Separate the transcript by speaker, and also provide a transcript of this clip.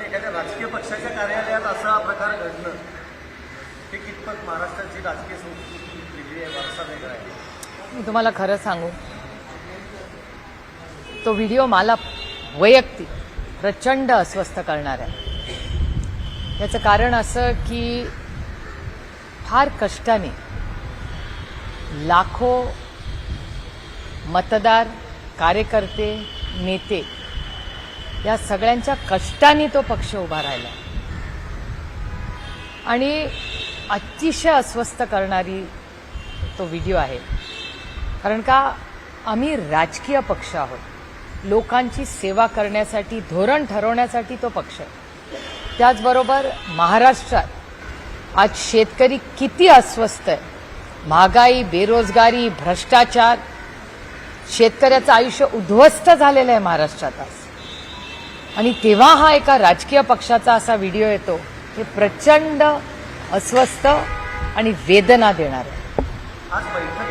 Speaker 1: एखाद्या राजकीय पक्षाच्या कार्यालयात असा प्रकार घडणं हे कितपत महाराष्ट्राची राजकीय संस्कृती वेगळी आहे, वारसा वेगळा आहे?
Speaker 2: मी तुम्हाला खरं सांगू, तो व्हिडिओ मला वैयक्तिक प्रचंड अस्वस्थ करणार आहे. याचं कारण असं की फार कष्टाने लाखो मतदार, कार्यकर्ते, नेते या सगळ्यांच्या कष्टाने तो पक्ष उभा राहिला आणि अतिशय अस्वस्थ करणारी तो व्हिडिओ आहे. कारण का आम्ही राजकीय पक्ष आहोत, लोकांची सेवा करण्यासाठी, धोरण ठरवण्यासाठी तो पक्ष आहे. त्याचबरोबर महाराष्ट्रात आज शेतकरी किती अस्वस्थ आहे. महागाई, बेरोजगारी, भ्रष्टाचार, शेतकऱ्याचं आयुष्य उद्ध्वस्त झालेलं आहे महाराष्ट्रात आज. आणि तेव्हा हा एका राजकीय पक्षाचा असा व्हिडिओ येतो, हे प्रचंड अस्वस्थ आणि वेदना देणार आहे.
Speaker 1: आज बैठक